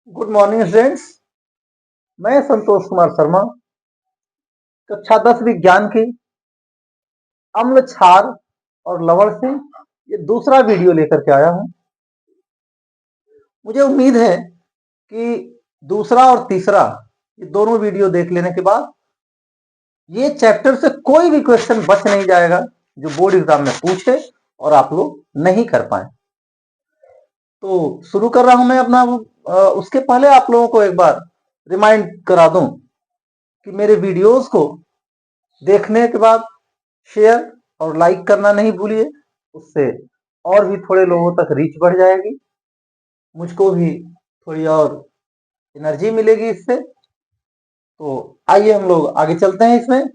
Good morning students. मैं संतोष कुमार शर्मा कक्षा 10 विज्ञान की अम्ल क्षार और लवण से ये दूसरा वीडियो लेकर के आया हूं। मुझे उम्मीद है कि दूसरा और तीसरा ये दोनों वीडियो देख लेने के बाद ये चैप्टर से कोई भी क्वेश्चन बच नहीं जाएगा जो बोर्ड एग्जाम में पूछे और आप लोग नहीं कर पाए। तो शुरू कर रहा हूं मैं अपना। उसके पहले आप लोगों को एक बार रिमाइंड करा दूं कि मेरे वीडियोस को देखने के बाद शेयर और लाइक करना नहीं भूलिए। उससे और भी थोड़े लोगों तक रीच बढ़ जाएगी, मुझको भी थोड़ी और एनर्जी मिलेगी इससे। तो आइए हम लोग आगे चलते हैं। इसमें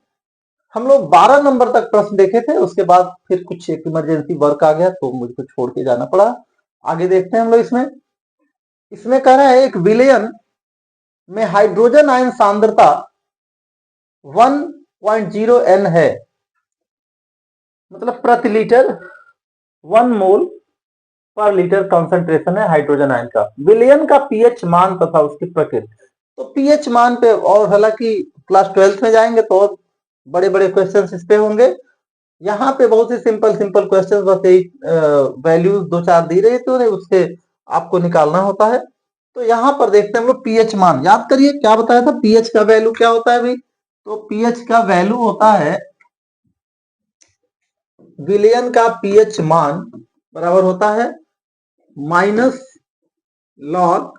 हम लोग 12 नंबर तक प्रश्न देखे थे, उसके बाद फिर कुछ एक इमरजेंसी वर्क आ गया तो मुझको छोड़ के जाना पड़ा। आगे देखते हैं हम लोग। इसमें इसमें कह रहा है एक विलयन में हाइड्रोजन आयन सांद्रता 1.0 N है, मतलब प्रति लीटर 1 मोल पर लीटर कंसंट्रेशन है हाइड्रोजन आयन का। विलयन का पीएच मान तथा उसकी प्रकृति। तो पीएच मान पे और हालांकि क्लास 12th में जाएंगे तो और बड़े बड़े क्वेश्चंस इस पे होंगे। यहाँ पे बहुत ही सिंपल सिंपल क्वेश्चन, बस यही वैल्यूज दो चार दी रही तो उसके आपको निकालना होता है। तो यहाँ पर देखते हैं हम लोग पीएच मान। याद करिए क्या बताया था, पीएच का वैल्यू क्या होता है भाई। तो पीएच का वैल्यू होता है, विलयन का पीएच मान बराबर होता है minus log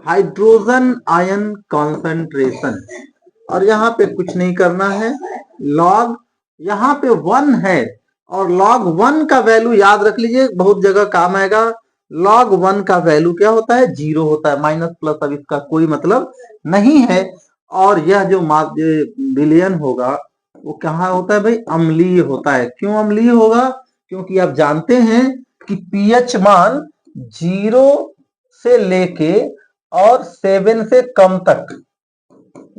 hydrogen ion concentration. और यहाँ पे कुछ नहीं करना है, लॉग यहाँ पे 1 है और log 1 का वैल्यू याद रख लीजिए, बहुत जगह काम आएगा। log 1 का वैल्यू क्या होता है, 0 होता है। माइनस प्लस अब इसका कोई मतलब नहीं है। और यह जो विलयन होगा वो कहाँ होता है भाई, अम्लीय होता है। क्यों अम्लीय होगा, क्योंकि आप जानते हैं कि पीएच मान 0 से लेके और 7 से कम तक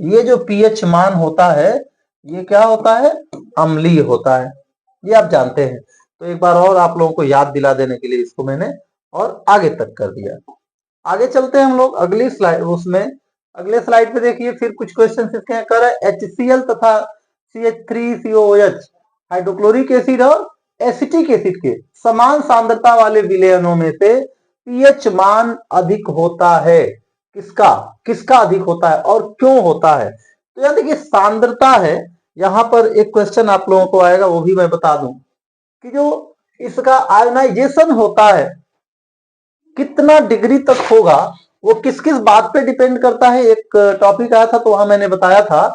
ये जो पीएच मान होता है ये क्या होता है, अम्लीय होता है। ये आप जानते हैं। तो एक बार और आप लोगों को याद दिला देने के लिए इसको मैंने और आगे तक कर दिया। आगे चलते हैं हम लोग अगली स्लाइड। उसमें अगले स्लाइड पे देखिए फिर कुछ क्वेश्चन इसके कर HCl तथा CH3COOH हाइड्रोक्लोरिक एसिड और एसिटिक एसिड के समान सांद्रता वाले विलयनों में से पीएच मान अधिक होता है। किसका किसका अधिक होता है और क्यों होता है। तो यानी कि सांद्रता है। यहां पर एक क्वेश्चन आप लोगों को आएगा, वो भी मैं बता दूं कि जो इसका आयोनाइजेशन होता है कितना डिग्री तक होगा, वो किस किस बात पे डिपेंड करता है। एक टॉपिक आया था तो वहां मैंने बताया था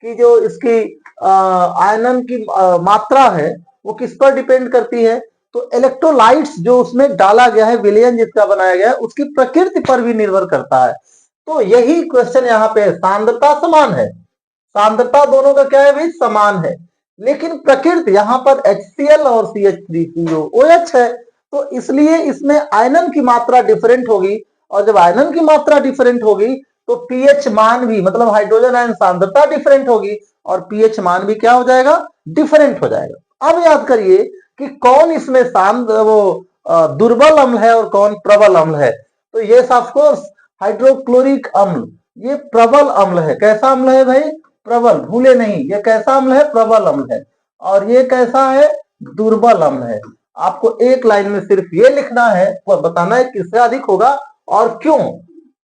कि जो इसकी आयनन की मात्रा है वो किस पर डिपेंड करती है। तो इलेक्ट्रोलाइट्स जो उसमें डाला गया है, विलयन जिसका बनाया गया है, उसकी प्रकृति पर भी निर्भर करता है। तो यही क्वेश्चन यहाँ पे, सांद्रता समान है, सांद्रता दोनों का क्या है भाई, समान है, लेकिन प्रकृति यहाँ पर HCl और CH3COOH है। तो इसलिए इसमें आयनन की मात्रा डिफरेंट होगी, और जब आयनन की मात्रा डिफरेंट होगी तो पीएच मान भी, मतलब हाइड्रोजन आयन सांद्रता डिफरेंट होगी और पीएच मान भी क्या हो जाएगा, डिफरेंट हो जाएगा। अब याद करिए कि कौन इसमें वो दुर्बल अम्ल है और कौन प्रबल अम्ल है। तो ये ऑफकोर्स हाइड्रोक्लोरिक अम्ल ये प्रबल अम्ल है। कैसा अम्ल है भाई, प्रबल, भूले नहीं, ये कैसा अम्ल है, प्रबल अम्ल है। और ये कैसा है, दुर्बल अम्ल है। आपको एक लाइन में सिर्फ ये लिखना है, बताना है किससे अधिक होगा और क्यों।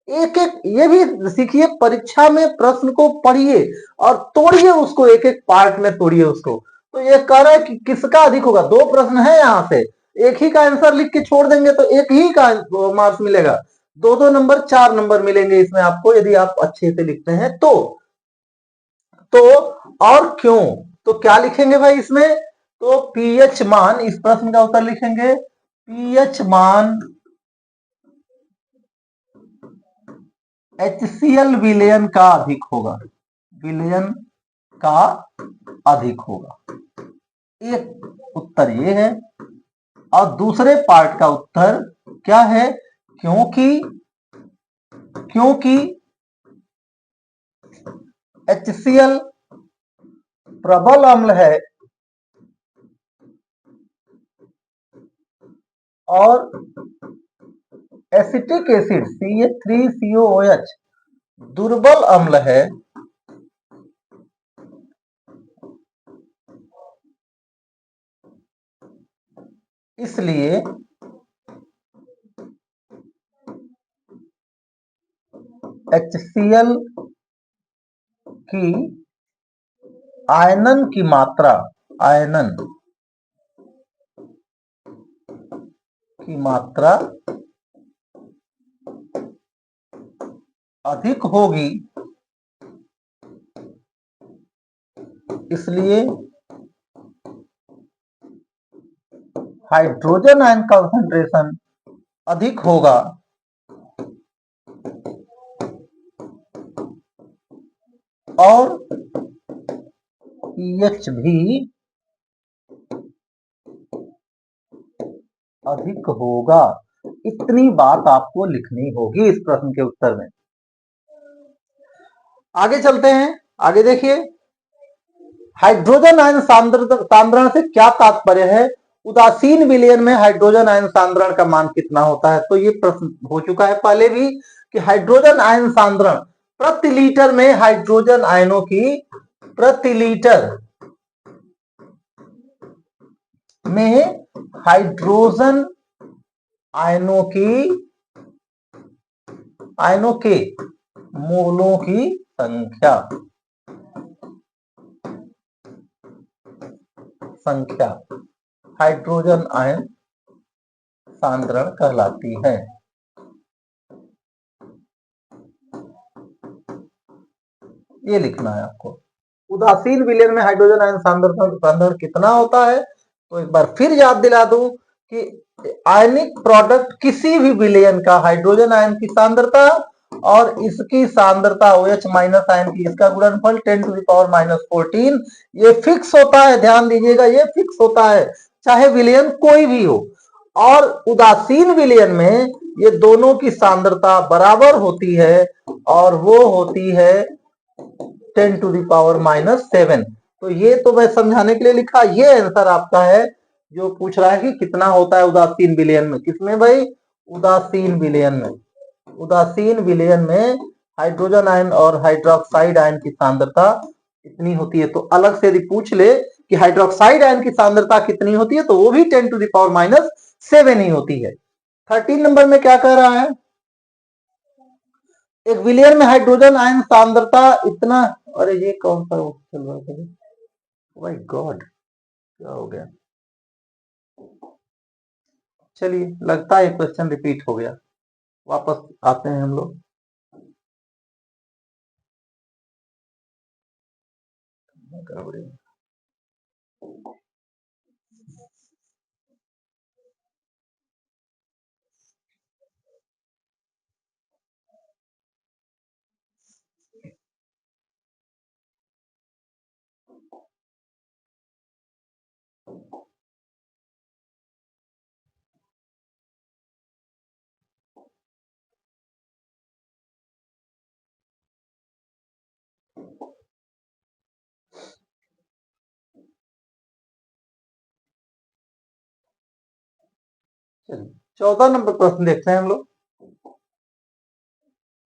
एक एक ये भी सीखिए, परीक्षा में प्रश्न को पढ़िए और तोड़िए उसको, एक एक पार्ट में तोड़िए उसको। तो ये कह रहा है कि किसका अधिक होगा, दो प्रश्न है यहाँ से, एक ही का आंसर लिख के छोड़ देंगे तो एक ही का मार्क्स मिलेगा। दो दो नंबर 4 नंबर मिलेंगे इसमें आपको, यदि आप अच्छे से लिखते हैं तो और क्यों। तो क्या लिखेंगे भाई इसमें, तो पीएच मान, इस प्रश्न का उत्तर लिखेंगे पीएच मान HCl विलयन का अधिक होगा, विलयन का अधिक होगा। एक उत्तर ये है। और दूसरे पार्ट का उत्तर क्या है, क्योंकि क्योंकि HCl प्रबल अम्ल है और एसिटिक एसिड CH3COOH दुर्बल अम्ल है, इसलिए HCl की आयनन की मात्रा अधिक होगी, इसलिए हाइड्रोजन आयन कंसंट्रेशन अधिक होगा और pH भी अधिक होगा। इतनी बात आपको लिखनी होगी इस प्रश्न के उत्तर में। आगे चलते हैं, आगे देखिए, हाइड्रोजन आयन सांद्रण से क्या तात्पर्य है? उदासीन विलयन में हाइड्रोजन आयन सांद्रण का मान कितना होता है? तो ये प्रश्न हो चुका है पहले भी कि हाइड्रोजन आयन सांद्रण प्रति लीटर में हाइड्रोजन आयनों की प्रति लीटर में हाइड्रोजन आयनों के मोलों की संख्या हाइड्रोजन आयन सांद्रण कहलाती है। ये लिखना है आपको। उदासीन विलयन में हाइड्रोजन आयन सांद्रण कितना होता है? तो एक बार फिर याद दिला दूं कि आयनिक प्रोडक्ट किसी भी विलयन का हाइड्रोजन आयन की सांद्रता और इसकी सांद्रता OH माइनस आयन की, इसका गुणनफल 10⁻⁻14 ये फिक्स होता है। ध्यान दीजिएगा, ये फिक्स होता है चाहे विलयन कोई भी हो। और उदासीन विलयन में ये दोनों की सांद्रता बराबर होती है और वो होती है 10⁻⁻7। तो ये तो मैं समझाने के लिए लिखा, ये आंसर आपका है जो पूछ रहा है कि कितना होता है उदासीन विलयन में। किसमें भाई? उदासीन विलयन में। उदासीन विलयन में हाइड्रोजन आयन और हाइड्रोक्साइड आयन की सांद्रता कितनी होती है। तो अलग से यदि पूछ ले कि हाइड्रोक्साइड आयन की सांद्रता कितनी होती है तो वो भी 10⁻⁻7 ही होती है। 13 नंबर में क्या कह रहा है? एक विलयन में हाइड्रोजन आयन सांद्रता इतना, अरे ये कौन सा चल रहा है? माय गॉड, क्या हो गया? चलिए, लगता है क्वेश्चन रिपीट हो गया। वापस आते हैं हम लोग। चलिए 14 नंबर प्रश्न देखते हैं हम लोग।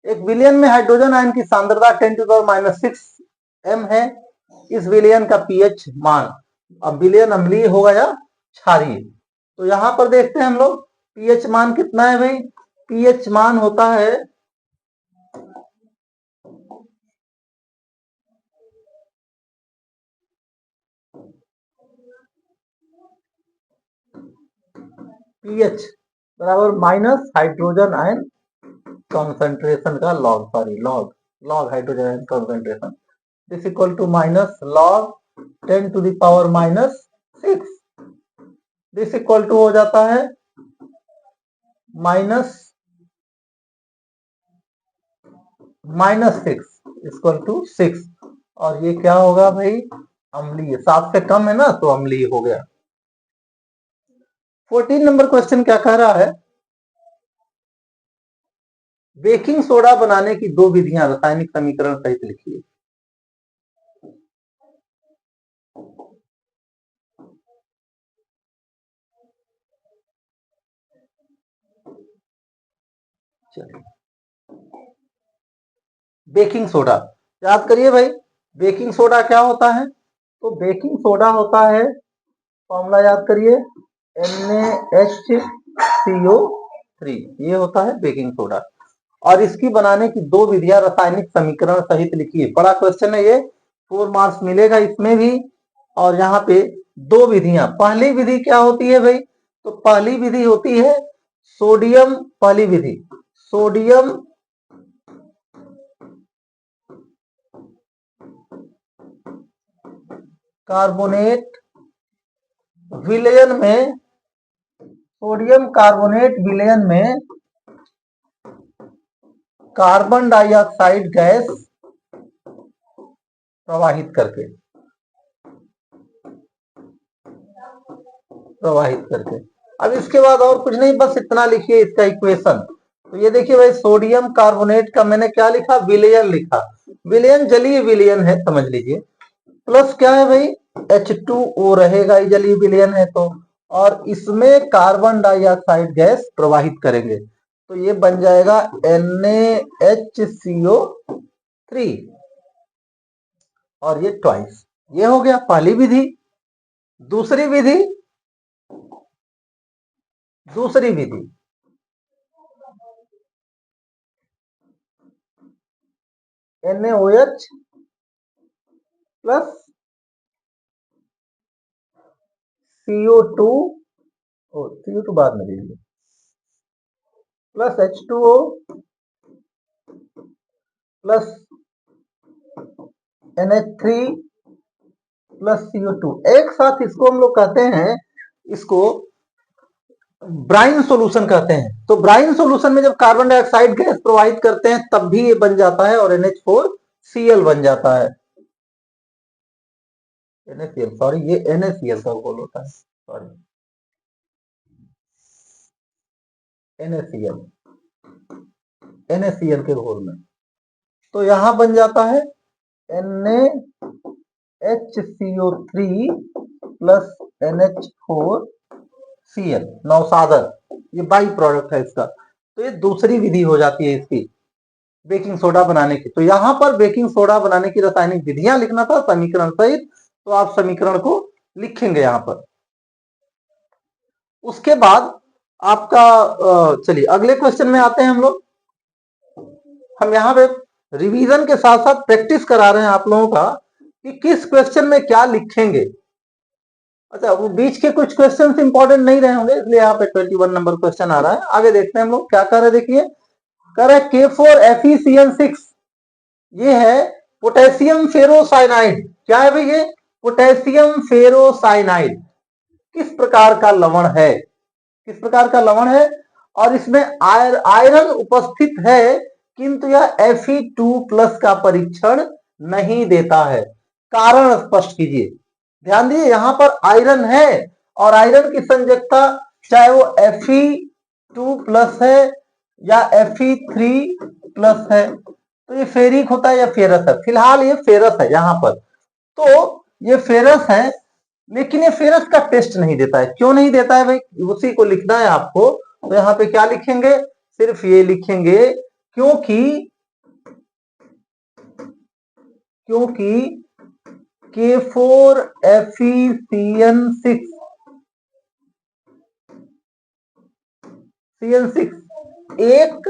एक विलयन में हाइड्रोजन आयन की सांद्रता 10⁻⁻6 m है। इस विलयन का पीएच मान, अब विलयन अम्लीय होगा या क्षारीय? तो यहां पर देखते हैं हम लोग पीएच मान कितना है भाई? पीएच मान होता है पीएच बराबर माइनस हाइड्रोजन आयन कॉन्सेंट्रेशन का log hydrogen ion concentration, this equal to minus log 10⁻⁻6। This equal to हो जाता है -6 इक्वल टू 6। और ये क्या होगा भाई? अम्लीय। 7 से कम है ना तो अम्लीय हो गया। 14 नंबर क्वेश्चन क्या कह रहा है? बेकिंग सोडा बनाने की 2 विधियां रासायनिक समीकरण सहित लिखिए। चलिए, बेकिंग सोडा याद करिए भाई। बेकिंग सोडा क्या होता है? तो बेकिंग सोडा होता है, फॉर्मूला याद करिए, NaHCO3, ये होता है बेकिंग सोडा। और इसकी बनाने की दो विधियां रासायनिक समीकरण सहित लिखिए। बड़ा क्वेश्चन है ये, 4 मार्क्स मिलेगा इसमें भी। और यहाँ पे दो विधियां, पहली विधि क्या होती है भाई? तो पहली विधि होती है सोडियम, पहली विधि सोडियम कार्बोनेट विलयन में, सोडियम कार्बोनेट विलयन में कार्बन डाइऑक्साइड गैस प्रवाहित करके, अब इसके बाद और कुछ नहीं, बस इतना लिखिए इसका इक्वेशन। तो ये देखिए भाई, सोडियम कार्बोनेट का मैंने क्या लिखा? विलयन लिखा। विलयन जलीय विलयन है, समझ लीजिए। प्लस क्या है भाई? H2O रहेगा, जलीय विलयन है तो, और इसमें कार्बन डाइऑक्साइड गैस प्रवाहित करेंगे, तो ये बन जाएगा NaHCO3, और ये ट्वाइस। ये हो गया पहली विधि। दूसरी विधि, NaOH प्लस CO2, CO2 बाद में दीजिए, plus H2O plus NH3 plus CO2, एक साथ इसको हम लोग कहते हैं, इसको ब्राइन सॉल्यूशन कहते हैं। तो ब्राइन सॉल्यूशन में जब कार्बन डाइऑक्साइड गैस प्रवाहित करते हैं तब भी ये बन जाता है, और NH4Cl बन जाता है। NaCl, सॉरी, ये NaCl का घोल होता है, सॉरी, NaCl के घोल में। तो यहां बन जाता है NaHCO3 प्लस NH4Cl, नौसादर, ये बाई प्रोडक्ट है इसका। तो ये दूसरी विधि हो जाती है इसकी, बेकिंग सोडा बनाने की। तो यहां पर बेकिंग सोडा बनाने की रासायनिक विधियां लिखना था समीकरण सहित, तो आप समीकरण को लिखेंगे यहां पर। उसके बाद आपका, चलिए अगले क्वेश्चन में आते हैं हम लोग। हम यहाँ पे रिवीजन के साथ साथ प्रैक्टिस करा रहे हैं आप लोगों का कि किस क्वेश्चन में क्या लिखेंगे। अच्छा, वो बीच के कुछ क्वेश्चन इंपॉर्टेंट नहीं रहे होंगे, इसलिए यहाँ पे 21 नंबर क्वेश्चन आ रहा है। आगे देखते हैं हम लोग क्या कर रहे हैं। देखिए, कर रहे K4FeCN6, ये है पोटेशियम फेरोसाइनाइड। क्या है भाई? ये पोटेशियम फेरोसाइनाइड किस प्रकार का लवण है? किस प्रकार का लवण है? और इसमें आयरन उपस्थित है, किंतु यह Fe2+ का परीक्षण नहीं देता है। कारण स्पष्ट कीजिए। ध्यान दीजिए, यहां पर आयरन है, और आयरन की संयोजकता चाहे वो Fe2+ है या Fe3+ है, तो ये फेरिक होता है या फेरस है? फिलहाल ये फेरस है यहां पर। तो ये फेरस है, लेकिन ये फेरस का टेस्ट नहीं देता है। क्यों नहीं देता है भाई? उसी को लिखना है आपको। तो यहाँ पे क्या लिखेंगे? सिर्फ ये लिखेंगे, क्योंकि K4FeCN6 एक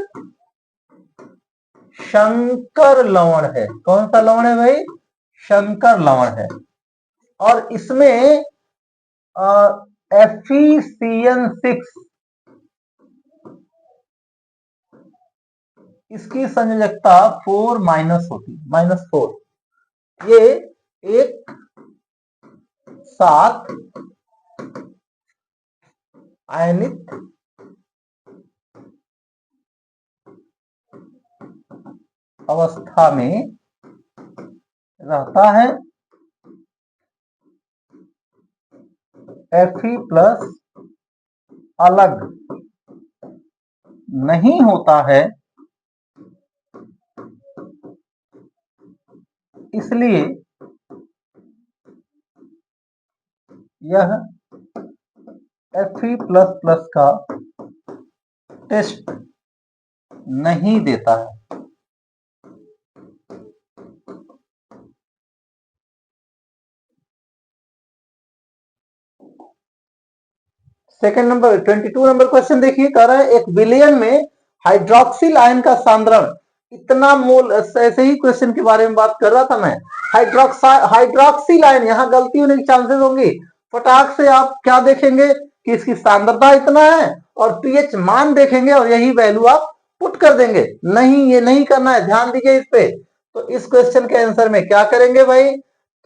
शंकर लवण है। कौन सा लवण है भाई? शंकर लवण है। और इसमें FeCN6, इसकी संयोजकता 4- होती, -4। ये एक साथ आयनित अवस्था में रहता है। Fe+ अलग नहीं होता है, इसलिए यह Fe++ का टेस्ट नहीं देता है। सेकंड नंबर 22 नंबर क्वेश्चन देखिए, कह रहा है एक विलयन में हाइड्रोक्सिल आयन का सांद्रण इतना मोल, ऐसे ही क्वेश्चन के बारे में बात कर रहा था मैं। हाइड्रोक्सिल आयन, यहाँ गलती होने की चांसेस होंगी। फटाक से आप क्या देखेंगे कि इसकी सांद्रता इतना है और पीएच मान देखेंगे और यही वैल्यू आप पुट कर देंगे। नहीं, ये नहीं करना है, ध्यान दीजिए इस पे। तो इस क्वेश्चन के आंसर में क्या करेंगे भाई,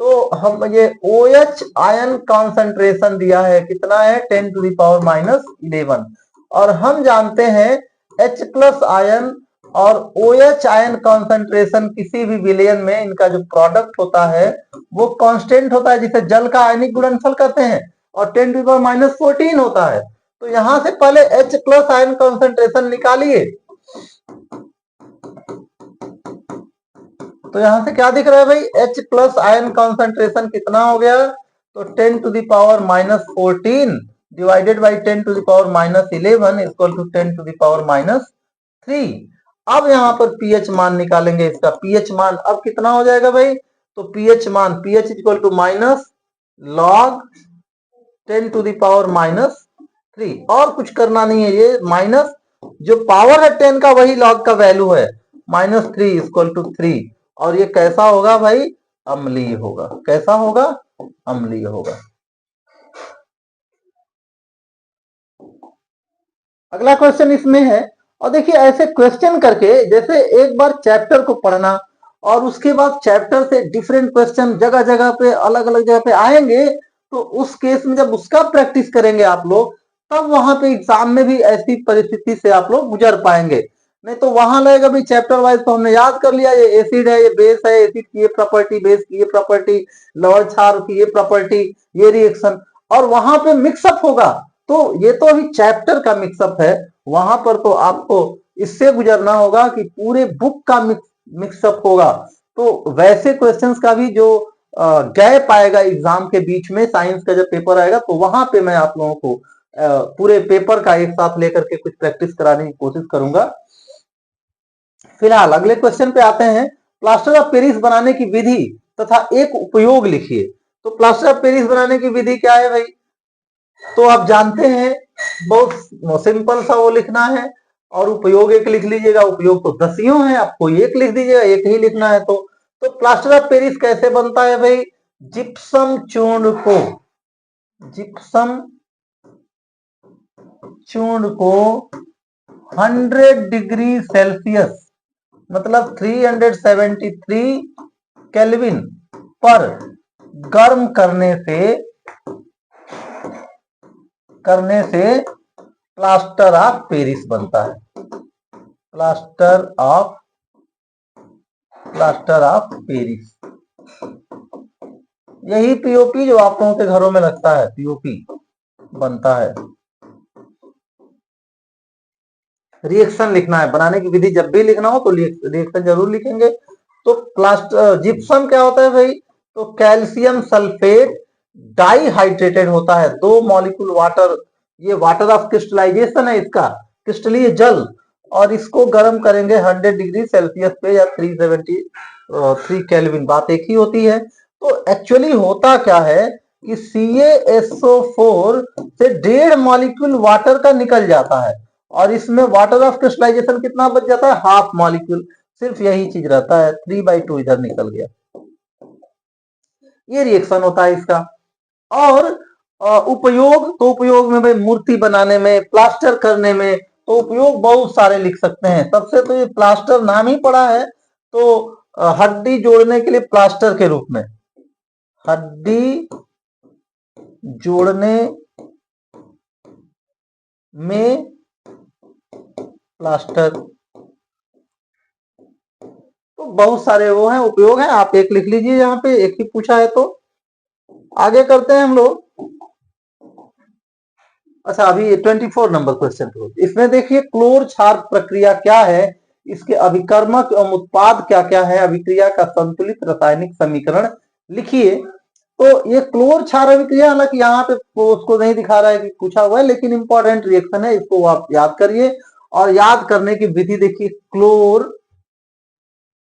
तो हम ये OH आयन कॉन्सेंट्रेशन दिया है, कितना है 10⁻⁻11, और हम जानते हैं H प्लस आयन और OH आयन कॉन्सेंट्रेशन किसी भी विलयन में इनका जो प्रोडक्ट होता है वो कांस्टेंट होता है, जिसे जल का आयनिक गुणनफल कहते हैं, और 10⁻⁻14 होता है। तो यहां से पहले H प्लस आयन कॉन्सेंट्रेशन निकालिए। तो यहां से क्या दिख रहा है भाई, H प्लस आयन कॉन्सेंट्रेशन कितना हो गया, तो 10⁻⁻14 डिवाइडेड बाई 10⁻⁻11 इक्वल टू 10⁻⁻3। अब यहाँ पर पीएच मान निकालेंगे, इसका पीएच मान अब कितना हो जाएगा भाई, तो पीएच मान, pH equal to minus log 10⁻⁻3, और कुछ करना नहीं है, ये माइनस जो पावर है 10 का वही लॉग का वैल्यू है, -3 इक्वल टू 3। और ये कैसा होगा भाई, अम्लीय होगा। कैसा होगा, अम्लीय होगा। अगला क्वेश्चन इसमें है, और देखिए ऐसे क्वेश्चन करके, जैसे एक बार चैप्टर को पढ़ना और उसके बाद चैप्टर से डिफरेंट क्वेश्चन जगह जगह पे, अलग अलग जगह पे आएंगे, तो उस केस में जब उसका प्रैक्टिस करेंगे आप लोग, तब वहां पे एग्जाम में भी ऐसी परिस्थिति से आप लोग गुजर पाएंगे। नहीं तो वहां लगेगा भी चैप्टर वाइज तो हमने याद कर लिया, ये एसिड है, ये बेस है, एसिड की ये प्रॉपर्टी, बेस की ये प्रॉपर्टी, लवण क्षार की ये प्रॉपर्टी, ये रिएक्शन, और वहां पे मिक्सअप होगा। तो ये तो अभी चैप्टर का मिक्सअप है, वहां पर तो आपको इससे गुजरना होगा कि पूरे बुक का मिक्सअप होगा। तो वैसे क्वेश्चंस का भी जो गैप आएगा एग्जाम के बीच में, साइंस का जब पेपर आएगा, तो वहां पे मैं आप लोगों को पूरे पेपर का एक साथ लेकर के कुछ प्रैक्टिस कराने की कोशिश करूंगा। फिलहाल अगले क्वेश्चन पे आते हैं, प्लास्टर ऑफ पेरिस बनाने की विधि तथा एक उपयोग लिखिए। तो प्लास्टर ऑफ पेरिस बनाने की विधि क्या है भाई, तो आप जानते हैं, बहुत सिंपल सा वो लिखना है, और उपयोग एक लिख लीजिएगा। उपयोग तो 10 है, आपको एक लिख दीजिएगा, एक ही लिखना है। तो प्लास्टर ऑफ पेरिस कैसे बनता है भाई, जिप्सम चूर्ण को, जिप्सम चूर्ण को 100 डिग्री सेल्सियस मतलब 373 केल्विन पर गर्म करने से प्लास्टर ऑफ पेरिस बनता है। प्लास्टर ऑफ पेरिस, यही पीओपी जो आप लोगों के घरों में लगता है, पीओपी बनता है। रिएक्शन लिखना है, बनाने की विधि जब भी लिखना हो तो रिएक्शन जरूर लिखेंगे। तो जिप्सम क्या होता है भाई, तो कैल्शियम सल्फेट डाइहाइड्रेटेड होता है, 2 मॉलिक्यूल वाटर, ये वाटर ऑफ क्रिस्टलाइजेशन है इसका, क्रिस्टलीय जल, और इसको गर्म करेंगे 100 डिग्री सेल्सियस पे या 373 केल्विन, बात एक ही होती है। तो एक्चुअली होता क्या है कि CaSO4 से 1.5 मॉलिक्यूल वाटर का निकल जाता है, और इसमें वाटर ऑफ क्रिस्टलाइजेशन कितना बच जाता है, हाफ मॉलिक्यूल, सिर्फ यही चीज रहता है, 3/2 इधर निकल गया। ये रिएक्शन होता है इसका। और उपयोग, तो उपयोग में भाई मूर्ति बनाने में, प्लास्टर करने में, तो उपयोग बहुत सारे लिख सकते हैं। सबसे तो ये प्लास्टर नाम ही पड़ा है, तो हड्डी जोड़ने के लिए प्लास्टर के रूप में, हड्डी जोड़ने में प्लास्टर, तो बहुत सारे वो हैं, उपयोग हैं, आप एक लिख लीजिए, यहाँ पे एक ही पूछा है। तो आगे करते हैं हम लोग। अच्छा, अभी 24 नंबर क्वेश्चन को, इसमें देखिए क्लोर क्षार प्रक्रिया क्या है, इसके अभिकर्मक एवं उत्पाद क्या क्या है, अभिक्रिया का संतुलित रासायनिक समीकरण लिखिए। तो ये क्लोर क्षार अभिक्रिया, हालांकि यहाँ पे उसको नहीं दिखा रहा है कि पूछा हुआ है, लेकिन इंपॉर्टेंट रिएक्शन है, इसको आप याद करिए। और याद करने की विधि देखिए, क्लोर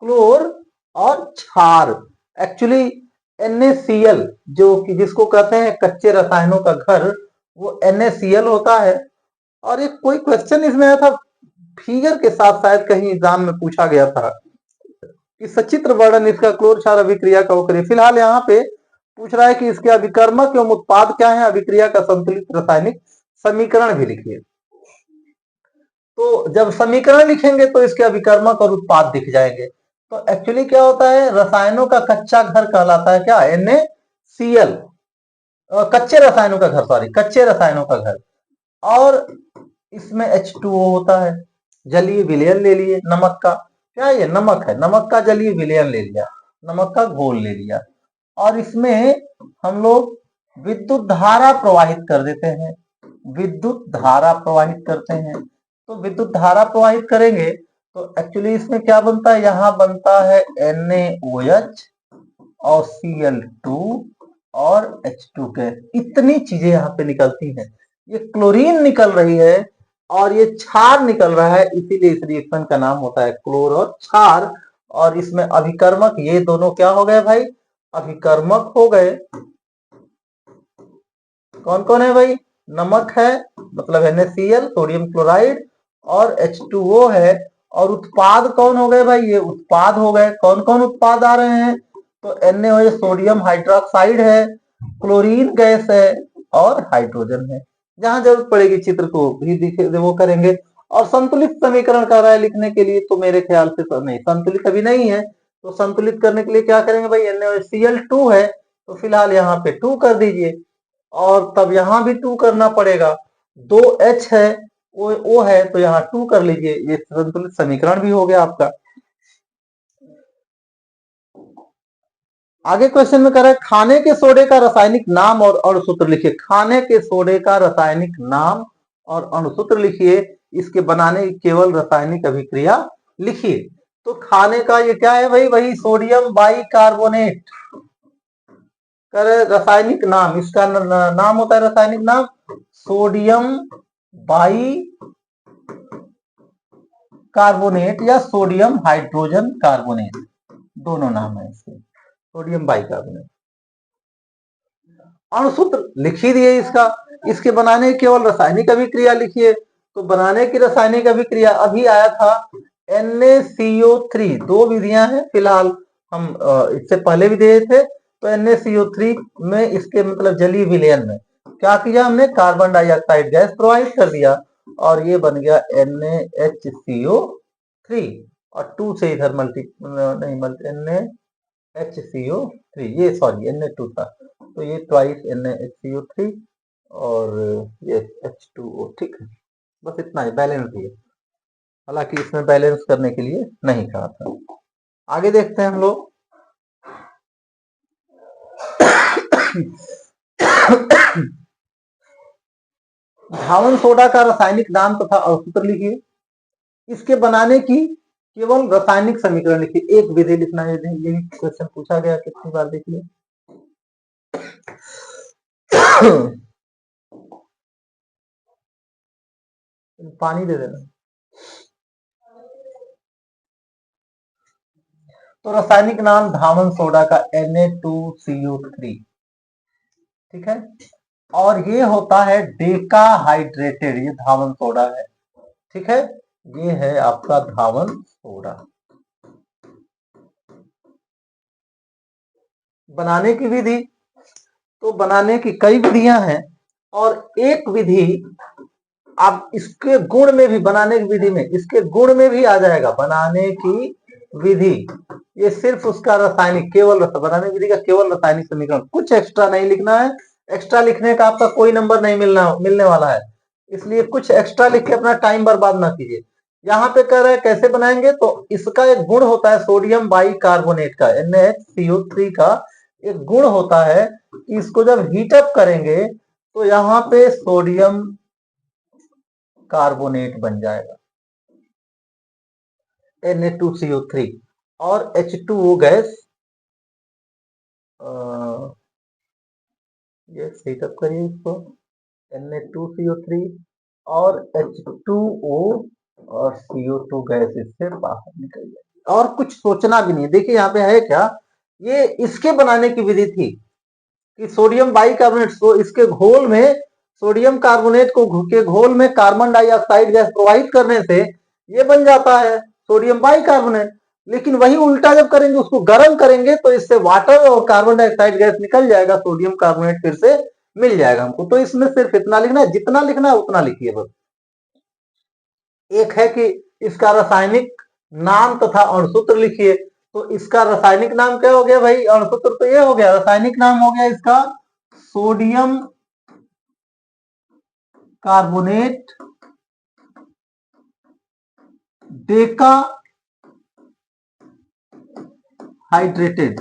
क्लोर और क्षार। एक्चुअली NaCl जो कि जिसको कहते हैं कच्चे रसायनों का घर, वो NaCl होता है। और एक कोई क्वेश्चन इसमें आया था फिगर के साथ, शायद कहीं एग्जाम में पूछा गया था कि सचित्र वर्णन इसका क्लोर क्षार अभिक्रिया का वो करिए। फिलहाल यहाँ पे पूछ रहा है कि इसके अभिकर्मक एवं उत्पाद क्या है, अभिक्रिया का संतुलित रासायनिक समीकरण भी लिखिए। तो जब समीकरण लिखेंगे तो इसके अभिकर्मक और उत्पाद दिख जाएंगे। तो एक्चुअली क्या होता है, रसायनों का कच्चा घर कहलाता है क्या, NaCl, कच्चे रसायनों का घर, सॉरी कच्चे रसायनों का घर। और इसमें H2O होता है, जलीय विलयन ले लिए नमक का, क्या ये नमक है, नमक का जलीय विलयन ले लिया, नमक का घोल ले लिया। और इसमें हम लोग विद्युत धारा प्रवाहित कर देते हैं, विद्युत धारा प्रवाहित करते हैं। तो विद्युत धारा प्रवाहित करेंगे तो एक्चुअली इसमें क्या बनता है, यहाँ बनता है NaOH और Cl2 और H2 के, इतनी चीजें यहाँ पे निकलती हैं। ये क्लोरीन निकल रही है और ये क्षार निकल रहा है, इसीलिए इस रिएक्शन का नाम होता है क्लोर और क्षार। और इसमें अभिकर्मक ये दोनों क्या हो गए भाई, अभिकर्मक हो गए। कौन कौन है भाई, नमक है मतलब NaCl सोडियम क्लोराइड, और H2O है। और उत्पाद कौन हो गए भाई, ये उत्पाद हो गए। कौन कौन उत्पाद आ रहे हैं, तो NaOH सोडियम हाइड्रोक्साइड है, क्लोरीन गैस है और हाइड्रोजन है। जहां जरूरत पड़ेगी चित्र को भी दिखे वो करेंगे। और संतुलित समीकरण कर रहा है लिखने के लिए, तो मेरे ख्याल से तो नहीं, संतुलित अभी नहीं है। तो संतुलित करने के लिए क्या करेंगे भाई, NaOHCl2 है तो फिलहाल यहाँ पे 2 कर दीजिए, और तब यहां भी 2 करना पड़ेगा। 2H है, O है तो यहाँ 2 कर लीजिए, ये संतुलित समीकरण भी हो गया आपका। आगे क्वेश्चन में कह रहा है खाने के सोडे का रासायनिक नाम और अणुसूत्र लिखिए। खाने के सोडे का रासायनिक नाम और अणुसूत्र लिखिए, इसके बनाने की केवल रासायनिक अभिक्रिया लिखिए। तो खाने का ये क्या है भाई, वही सोडियम बाइकार्बोनेट का रासायनिक नाम, इसका नाम होता है रासायनिक नाम सोडियम बाई कार्बोनेट या सोडियम हाइड्रोजन कार्बोनेट, दोनों नाम है इसके, सोडियम बाइकार्बोनेट। अणुसूत्र लिख ही दिए इसका, इसके बनाने की केवल रासायनिक अभिक्रिया लिखिए। तो बनाने की रासायनिक अभिक्रिया अभी आया था NaCO3, 2 विधियां हैं फिलहाल, हम इससे पहले भी दिए थे। तो NaCO3 में इसके मतलब जलीय विलयन में क्या किया हमने, कार्बन डाइऑक्साइड गैस प्रोवाइड कर दिया और ये बन गया NaHCO3, और 2 से इधर मल्टी नहीं NaHCO3, ये सॉरी Na2 था, तो ये ट्वाइस NaHCO3 और ये H2O, ठीक है। बस इतना ही, बैलेंस ही है, हालांकि इसमें बैलेंस करने के लिए नहीं कहा था। आगे देखते हैं हम लोग। धावन सोडा का रासायनिक नाम तथा अणुसूत्र लिखिए, इसके बनाने की केवल रासायनिक समीकरण लिखिए। एक विधि लिखना है, ये क्वेश्चन पूछा गया कितनी बार, देखिए पानी दे देना। तो रासायनिक नाम धावन सोडा का Na2CO3, ठीक है। और ये होता है डेका हाइड्रेटेड, ये धावन सोडा है, ठीक है। ये है आपका धावन सोडा। बनाने की विधि, तो बनाने की कई विधियां हैं, और एक विधि आप इसके गुण में भी, बनाने की विधि में इसके गुण में भी आ जाएगा बनाने की विधि। ये सिर्फ उसका रासायनिक केवल बनाने की विधि का केवल रासायनिक समीकरण, कुछ एक्स्ट्रा नहीं लिखना है। एक्स्ट्रा लिखने का आपका कोई नंबर नहीं मिलने वाला है, इसलिए कुछ एक्स्ट्रा लिख के अपना टाइम बर्बाद ना कीजिए। यहाँ पे कह रहे हैं कैसे बनाएंगे, तो इसका एक गुण होता है सोडियम बाइकार्बोनेट का, NaCO3 का एक गुण होता है कि इसको जब हीटअप करेंगे तो यहाँ पे सोडियम कार्बोनेट बन जाएगा Na2CO3, और H2O गैस, ये हीटअप करिए इसको, Na2CO3 और H2O और CO2 गैस इससे बाहर निकल जाएगी और कुछ सोचना भी नहीं। देखिए यहाँ पे है क्या, ये इसके बनाने की विधि थी कि सोडियम बाइकार्बोनेट इसके घोल में सोडियम कार्बोनेट के घोल में कार्बन डाइऑक्साइड गैस प्रवाहित करने से ये बन जाता है सोडियम बाइकार्बोनेट। लेकिन वही उल्टा जब करेंगे, उसको गर्म करेंगे तो इससे वाटर और कार्बन डाइऑक्साइड गैस निकल जाएगा, सोडियम कार्बोनेट फिर से मिल जाएगा हमको। तो इसमें सिर्फ इतना लिखना है, जितना लिखना है उतना लिखिए बस। एक है कि इसका रासायनिक नाम तथा अणुसूत्र लिखिए। तो इसका रासायनिक नाम क्या हो गया भाई, अणुसूत्र तो ये हो गया, रासायनिक नाम हो गया इसका sodium carbonate Deka hydrated,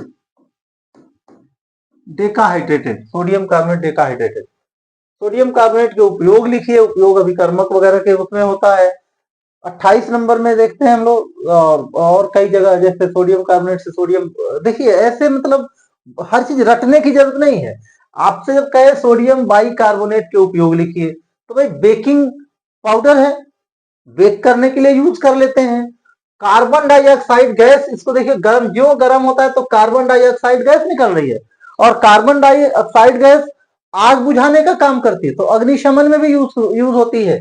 sodium carbonate Deka hydrated. Sodium carbonate के उपयोग लिखिए, उपयोग अभिकर्मक वगैरह के उसमें होता है। 28 नंबर में देखते हैं हम लोग, और कई जगह जैसे सोडियम कार्बोनेट से सोडियम, देखिए ऐसे मतलब हर चीज रटने की जरूरत नहीं है। आपसे जब कहे सोडियम बाइकार्बोनेट के उपयोग लिखिए, तो भाई बेकिंग पाउडर है, बेक करने के लिए यूज कर लेते हैं। कार्बन डाइऑक्साइड गैस, इसको देखिए गर्म, जो गर्म होता है तो कार्बन डाइऑक्साइड गैस निकल रही है, और कार्बन डाइऑक्साइड गैस आग बुझाने का काम करती है, तो अग्निशमन में भी यूज होती है,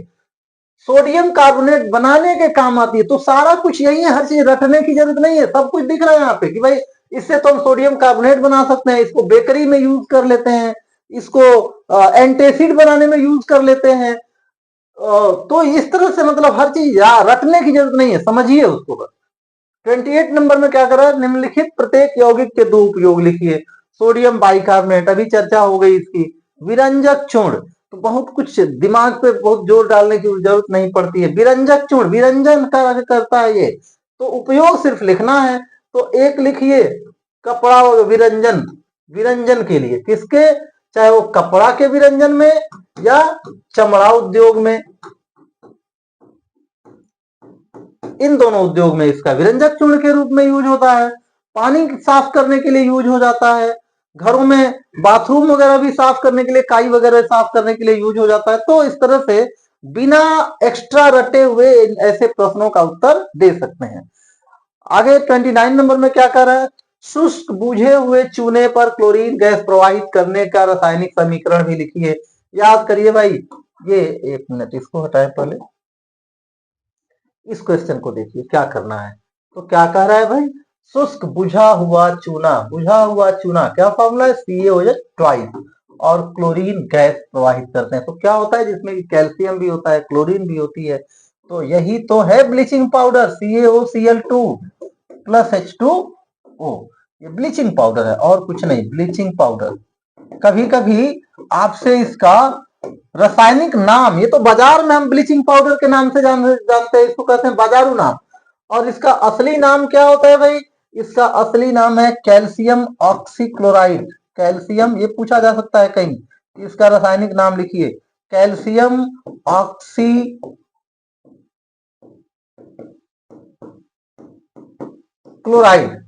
सोडियम कार्बोनेट बनाने के काम आती है। तो सारा कुछ यही है, हर चीज रटने की जरूरत नहीं है, सब कुछ दिख रहा है यहाँ पे कि भाई इससे तो हम सोडियम कार्बोनेट बना सकते हैं, इसको बेकरी में यूज कर लेते हैं, इसको एंटासिड बनाने में यूज कर लेते हैं। तो इस तरह से मतलब हर चीज रटने की जरूरत नहीं है, समझिए उसको बस। 28 नंबर में क्या करा, निम्नलिखित प्रत्येक यौगिक के दो उपयोग लिखिए। सोडियम बाइकार्बोनेट, अभी चर्चा हो गई इसकी। विरंजक चूर्ण, तो बहुत कुछ दिमाग पे बहुत जोर डालने की जरूरत नहीं पड़ती है। विरंजक चूर्ण विरंजन करता है ये, तो उपयोग सिर्फ लिखना है। तो एक लिखिए कपड़ा विरंजन, विरंजन के लिए किसके, चाहे वो कपड़ा के विरंजन में या चमड़ा उद्योग में, इन दोनों उद्योग में इसका विरंजक चूर्ण के रूप में यूज होता है। पानी साफ करने के लिए यूज हो जाता है, घरों में बाथरूम वगैरह भी साफ करने के लिए, काई वगैरह साफ करने के लिए यूज हो जाता है। तो इस तरह से बिना एक्स्ट्रा रटे हुए ऐसे प्रश्नों का उत्तर दे सकते हैं। आगे 29 नंबर में क्या कर रहा है, शुष्क बुझे हुए चूने पर क्लोरीन गैस प्रवाहित करने का रासायनिक समीकरण भी लिखिए। याद करिए भाई, ये एक मिनट इसको हटाए पहले, इस क्वेश्चन को देखिए क्या करना है। तो क्या कह रहा है भाई, शुष्क बुझा हुआ चूना, बुझा हुआ चूना क्या फॉर्मूला है, CaOH ट्वाइस, और क्लोरीन गैस प्रवाहित करते हैं। तो क्या होता है, जिसमें कैल्शियम भी होता है, क्लोरीन भी होती है, तो यही तो है bleaching powder, CaOCl2 plus H2O, ये ब्लीचिंग पाउडर है और कुछ नहीं, ब्लीचिंग पाउडर। कभी कभी आपसे इसका रासायनिक नाम, ये तो बाजार में हम ब्लीचिंग पाउडर के नाम से जानते हैं, इसको कहते हैं बाजारू नाम, और इसका असली नाम क्या होता है भाई, इसका असली नाम है कैल्शियम ऑक्सीक्लोराइड। कैल्शियम, ये पूछा जा सकता है कहीं, इसका रासायनिक नाम लिखिए कैल्शियम ऑक्सी क्लोराइड।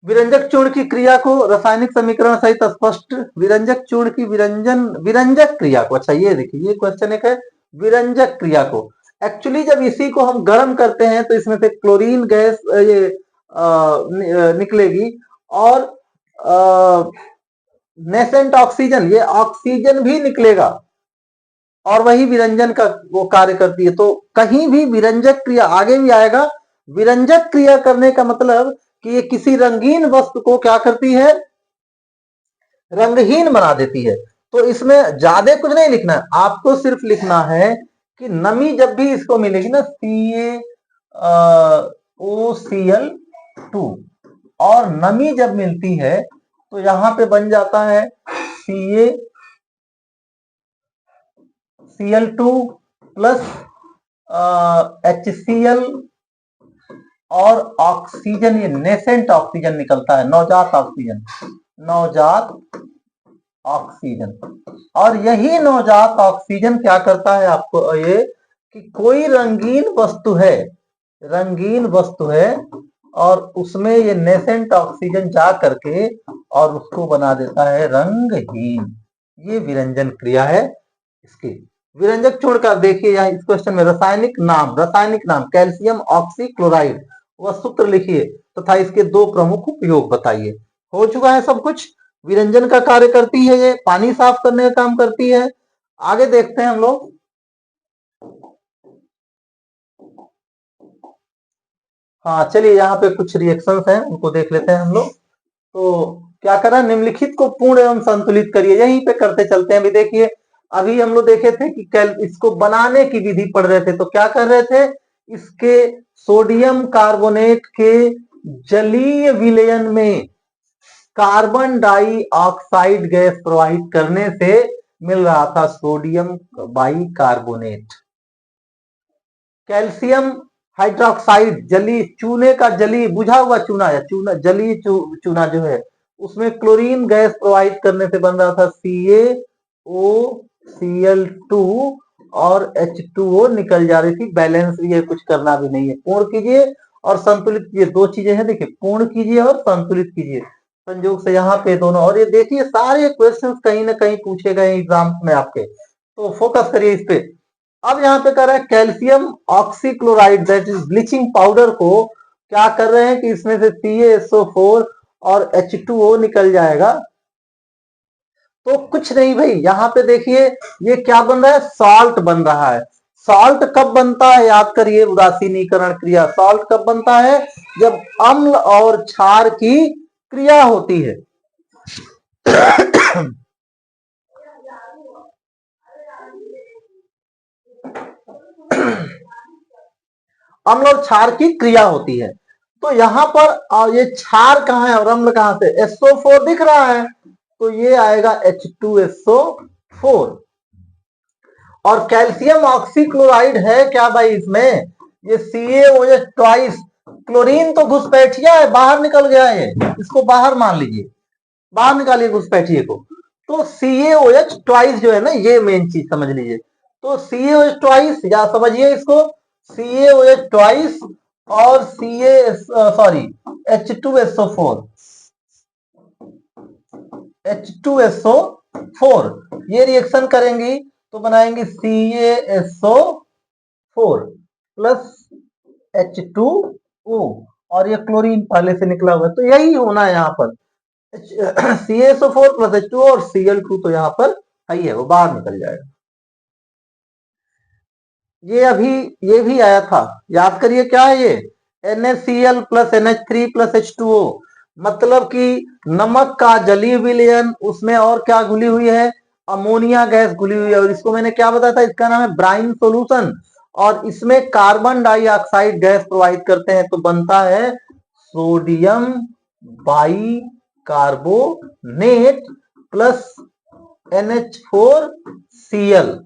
विरंजक चूर्ण की क्रिया को रासायनिक समीकरण सहित स्पष्ट, विरंजक चूर्ण की विरंजक क्रिया को, अच्छा ये देखिए ये क्वेश्चन एक है, विरंजक क्रिया को एक्चुअली जब इसी को हम गर्म करते हैं तो इसमें से क्लोरीन गैस ये निकलेगी, और नेसेंट ऑक्सीजन, ये ऑक्सीजन भी निकलेगा, और वही विरंजन का वो कार्य करती है। तो कहीं भी विरंजक क्रिया, आगे भी आएगा, विरंजक क्रिया करने का मतलब कि ये किसी रंगीन वस्तु को क्या करती है, रंगहीन बना देती है। तो इसमें ज्यादा कुछ नहीं लिखना है, आपको सिर्फ लिखना है कि नमी जब भी इसको मिलेगी ना, CaOCl2, और नमी जब मिलती है तो यहां पे बन जाता है CaCl2 प्लस HCl, और ऑक्सीजन, ये नेसेंट ऑक्सीजन निकलता है, नवजात ऑक्सीजन, नवजात ऑक्सीजन। और यही नवजात ऑक्सीजन क्या करता है आपको, ये कि कोई रंगीन वस्तु है और उसमें ये नेसेंट ऑक्सीजन जा करके और उसको बना देता है रंगहीन। ये विरंजन क्रिया है इसकी। विरंजक चूर्ण का देखिए यहाँ इस क्वेश्चन में रासायनिक नाम कैल्शियम ऑक्सीक्लोराइड, वह सूत्र लिखिए तथा इसके दो प्रमुख उपयोग बताइए। हो चुका है सब कुछ। विरंजन का कार्य करती है, ये पानी साफ करने का काम करती है। आगे देखते हैं हम लोग। हाँ चलिए, यहाँ पे कुछ रिएक्शंस हैं उनको देख लेते हैं हम लोग। तो क्या करा, निम्नलिखित को पूर्ण एवं संतुलित करिए, यहीं पे करते चलते हैं। अभी देखिए, अभी हम लोग देखे थे कि इसको बनाने की विधि पढ़ रहे थे, तो क्या कर रहे थे, इसके सोडियम कार्बोनेट के जलीय विलयन में कार्बन डाइऑक्साइड गैस प्रवाहित करने से मिल रहा था सोडियम बाइकार्बोनेट। कैल्शियम हाइड्रोक्साइड जली चूने का जली बुझा हुआ चूना है, चूना जली चूना जो है उसमें क्लोरीन गैस प्रवाहित करने से बन रहा था CaOCl2 और H2O निकल जा रही थी। बैलेंस भी है, कुछ करना भी नहीं है। पूर्ण कीजिए और संतुलित कीजिए, दो चीजें हैं, देखिए पूर्ण कीजिए और संतुलित कीजिए। संयोग से यहाँ पे दोनों, और ये देखिए सारे क्वेश्चंस कहीं ना कहीं पूछे गए एग्जाम में आपके, तो फोकस करिए इस पे। अब यहाँ पे कर रहे हैं calcium oxychloride that is bleaching powder को क्या कर रहे हैं कि इसमें से CaSO4 और H2O निकल जाएगा। तो कुछ नहीं भाई, यहाँ पे देखिए ये क्या बन रहा है, सॉल्ट बन रहा है। सॉल्ट कब बनता है, याद करिए, उदासीनीकरण क्रिया। सॉल्ट कब बनता है, जब अम्ल और क्षार की क्रिया होती है। अम्ल और क्षार की क्रिया होती है। तो यहाँ पर ये क्षार कहाँ है और अम्ल कहाँ से, SO4 दिख रहा है, तो ये आएगा H2SO4। और कैल्शियम ऑक्सीक्लोराइड है क्या भाई इसमें, ये CaOH ट्वाइस। क्लोरीन तो घुसपैठिया है, बाहर निकल गया है, इसको बाहर मान लीजिए, बाहर निकालिए घुसपैठिए को। तो CaOH ट्वाइस जो है ना, ये मेन चीज समझ लीजिए। तो CaOH ट्वाइस, या समझिए इसको, CaOH ट्वाइस और H2SO4, H2SO4 ये रिएक्शन करेंगी तो बनाएंगे CaSO4 प्लस H2O, और ये क्लोरीन पहले से निकला हुआ है, तो यही होना है यहाँ पर। CaSO4 प्लस H2O और Cl2 तो यहाँ पर है, वो बाहर निकल जाएगा। ये अभी ये भी आया था, याद करिए क्या है ये, NaCl plus NH3 plus H2O, मतलब कि नमक का जलीय विलयन, उसमें और क्या घुली हुई है, अमोनिया गैस घुली हुई है, और इसको मैंने क्या बताया था, इसका नाम है ब्राइन सॉल्यूशन, और इसमें कार्बन डाइऑक्साइड गैस प्रोवाइड करते हैं, तो बनता है सोडियम बाइकार्बोनेट प्लस NH4Cl,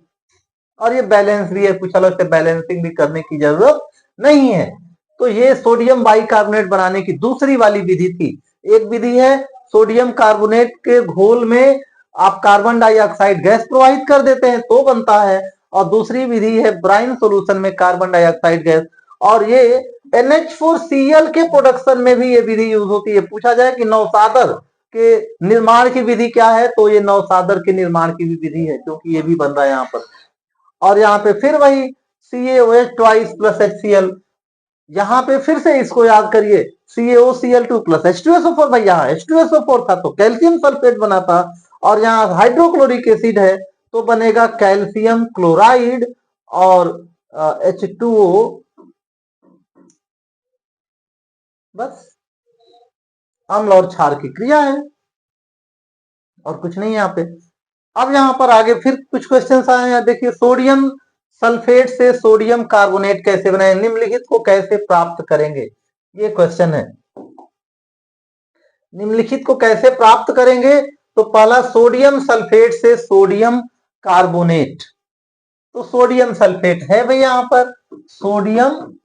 और ये बैलेंस भी है, कुछ अलग से बैलेंसिंग भी करने की जरूरत नहीं है। तो ये सोडियम बाइकार्बोनेट बनाने की दूसरी वाली विधि थी। एक विधि है सोडियम कार्बोनेट के घोल में आप कार्बन डाइऑक्साइड गैस प्रोवाइड कर देते हैं तो बनता है, और दूसरी विधि है ब्राइन सॉल्यूशन में कार्बन डाइऑक्साइड गैस, और ये NH4Cl के प्रोडक्शन में भी ये विधि यूज होती है। पूछा जाए कि नौसादर के निर्माण की विधि क्या है, तो ये नौसादर के निर्माण की भी विधि है, क्योंकि ये भी बन रहा है यहाँ पर। और यहाँ पे फिर वही CaOH ट्वाइस प्लस HCl, यहाँ पे फिर से इसको याद करिए, CaOCl2 प्लस H2SO4, भाई यहाँ H2SO4 था तो कैल्शियम सल्फेट बना था, और यहाँ हाइड्रोक्लोरिक एसिड है तो बनेगा कैल्शियम क्लोराइड और H2O, बस अम्ल और क्षार की क्रिया है, और कुछ नहीं यहाँ पे। अब यहाँ पर आगे फिर कुछ क्वेश्चन आए हैं, देखिए सोडियम सल्फेट से सोडियम कार्बोनेट कैसे बनाए, निम्नलिखित को कैसे प्राप्त करेंगे, ये क्वेश्चन है। निम्नलिखित को कैसे प्राप्त करेंगे, तो पहला सोडियम सल्फेट से सोडियम कार्बोनेट, तो सोडियम सल्फेट है भाई यहाँ पर, सोडियम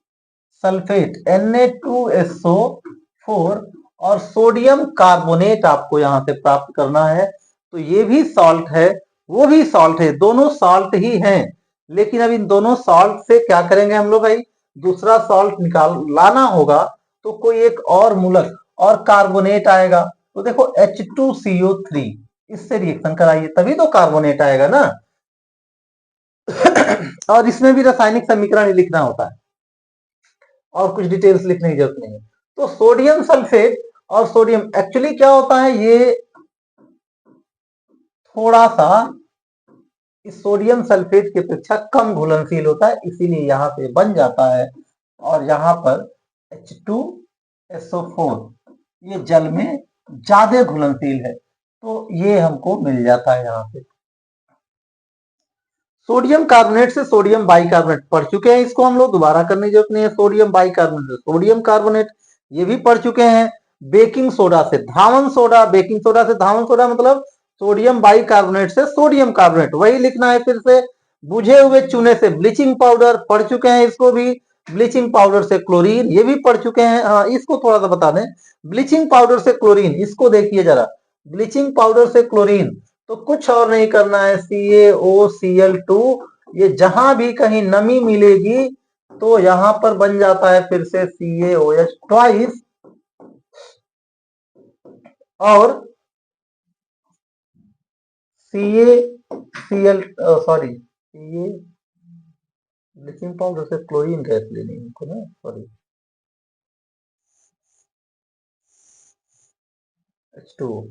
सल्फेट Na2SO4, और सोडियम कार्बोनेट आपको यहां से प्राप्त करना है, तो ये भी सॉल्ट है, वो भी सॉल्ट है, दोनों सॉल्ट ही हैं। लेकिन अब इन दोनों सॉल्ट से क्या करेंगे हम लोग भाई, दूसरा सॉल्ट निकाल लाना होगा, तो कोई एक और मूलक और कार्बोनेट आएगा, तो देखो H2CO3, इससे रिएक्शन कराइए तभी तो कार्बोनेट आएगा ना। और इसमें भी रासायनिक समीकरण ही लिखना होता है और कुछ डिटेल्स लिखने की जरूरत नहीं है। तो सोडियम सल्फेट और सोडियम एक्चुअली क्या होता है, ये थोड़ा सा इस सोडियम सल्फेट की अपेक्षा कम घुलनशील होता है, इसीलिए यहाँ पे बन जाता है। और यहाँ पर H2SO4 ये जल में ज्यादा घुलनशील है, तो ये हमको मिल जाता है यहाँ पे। सोडियम कार्बोनेट से सोडियम बाइकार्बोनेट पढ़ चुके हैं, इसको हम लोग दोबारा करने की जरूरत नहीं है। सोडियम बाइकार्बोनेट से सोडियम कार्बोनेट ये भी पढ़ चुके हैं। बेकिंग सोडा से धावन सोडा, बेकिंग सोडा से धावन सोडा मतलब सोडियम बाइकार्बोनेट से सोडियम कार्बोनेट, वही लिखना है फिर से। बुझे हुए चूने से ब्लीचिंग पाउडर पढ़ चुके हैं, इसको भी। ब्लीचिंग पाउडर से क्लोरीन ये भी पढ़ चुके हैं। हाँ, इसको थोड़ा सा बता दें, ब्लीचिंग पाउडर से क्लोरीन, इसको देखिए जरा, ब्लीचिंग पाउडर से क्लोरीन तो कुछ और नहीं करना है, CaOCl2, ये जहां भी कहीं नमी मिलेगी तो यहां पर बन जाता है फिर से CaOH ट्वाइस, और CaCl सॉरी ये ब्लीचिंग पाउडर से क्लोरीन गैस लेनी है हमको ना, सॉरी H2O,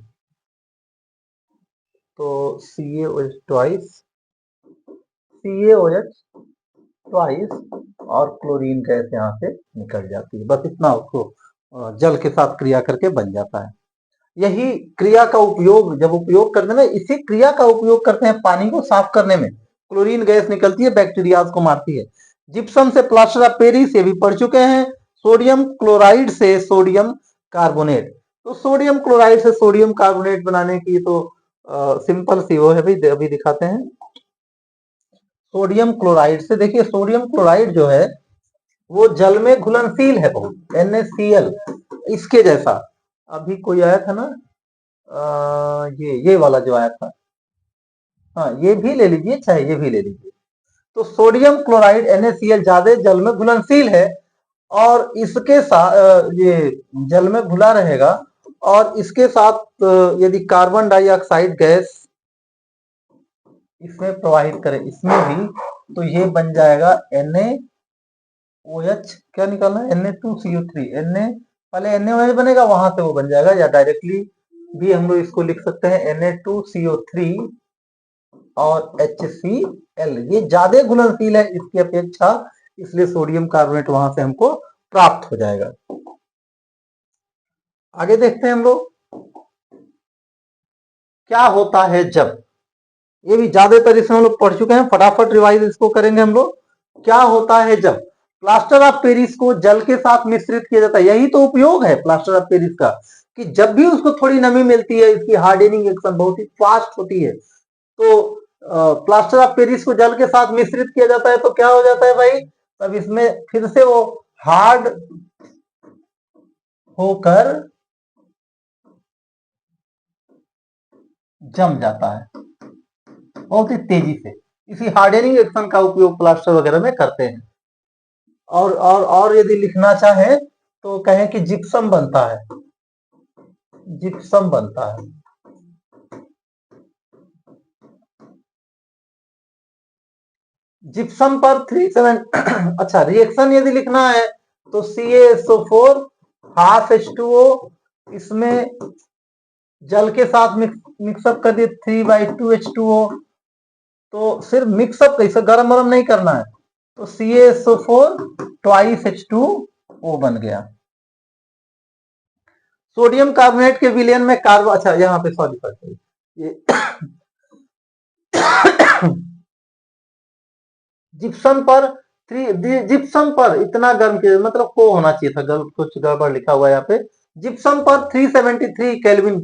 तो CaOH ट्वाइस, CaOH ट्वाइस और क्लोरीन गैस यहाँ से निकल जाती है, बस इतना उसको जल के साथ क्रिया करके बन जाता है। यही क्रिया का उपयोग जब उपयोग करते हैं, इसी क्रिया का उपयोग करते हैं पानी को साफ करने में। क्लोरीन गैस निकलती है, बैक्टीरिया को मारती है। जिप्सम से प्लास्टर ऑफ पेरिस ये भी पढ़ चुके हैं। सोडियम क्लोराइड से सोडियम कार्बोनेट, तो सोडियम क्लोराइड से सोडियम कार्बोनेट बनाने की तो सिंपल सी वो है भाई, अभी दिखाते हैं। सोडियम क्लोराइड से देखिए, सोडियम क्लोराइड जो है वो जल में घुलनशील है बहुत, NaCl इसके जैसा। अभी कोई आया था ना, ये वाला जो आया था, हाँ ये भी ले लीजिए, चाहे ये भी ले लीजिए। तो सोडियम क्लोराइड NaCl ज्यादा जल में घुलनशील है, और इसके साथ ये जल में घुला रहेगा, और इसके साथ यदि कार्बन डाइऑक्साइड गैस इसमें प्रवाहित करें, इसमें भी, तो ये बन जाएगा NaOH, क्या निकालना है, Na2CO3, पहले NaOH बनेगा, वहां से वो बन जाएगा, या डायरेक्टली भी हम लोग इसको लिख सकते हैं Na2CO3 और HCl, ये ज्यादा घुलनशील है इसकी अपेक्षा, इसलिए सोडियम कार्बोनेट वहां से हमको प्राप्त हो जाएगा। आगे देखते हैं हम लोग क्या होता है जब, ये भी ज्यादातर इसमें हम लोग पढ़ चुके हैं, फटाफट रिवाइज इसको करेंगे हम लोग। क्या होता है जब प्लास्टर ऑफ पेरिस को जल के साथ मिश्रित किया जाता है, यही तो उपयोग है प्लास्टर ऑफ पेरिस का, कि जब भी उसको थोड़ी नमी मिलती है, इसकी हार्डनिंग एक्शन बहुत ही फास्ट होती है, तो प्लास्टर ऑफ पेरिस को जल के साथ मिश्रित किया जाता है, तो क्या हो जाता है भाई, तब इसमें फिर से वो हार्ड होकर जम जाता है बहुत ही तेजी से। इसी हार्डनिंग एक्शन का उपयोग प्लास्टर वगैरह में करते हैं। और यदि लिखना चाहे तो कहें कि जिप्सम बनता है, जिप्सम बनता है। जिप्सम पर 37 अच्छा, रिएक्शन यदि लिखना है तो CaSO4 हाफ H2O, इसमें जल के साथ मिक्सअप कर दिए 3/2 H2O, तो सिर्फ मिक्सअप, कैसे गरम वरम नहीं करना है, तो CaSO4 ट्वाइस H2O बन गया। सोडियम कार्बोनेट के विलयन में कार्बन, अच्छा यहाँ पे सॉरी सॉरी ये जिप्सम पर जिप्सम पर इतना गर्म किया, मतलब को होना चाहिए था, कुछ गड़बड़ लिखा हुआ है यहाँ पे। जिप्सम पर 373 केल्विन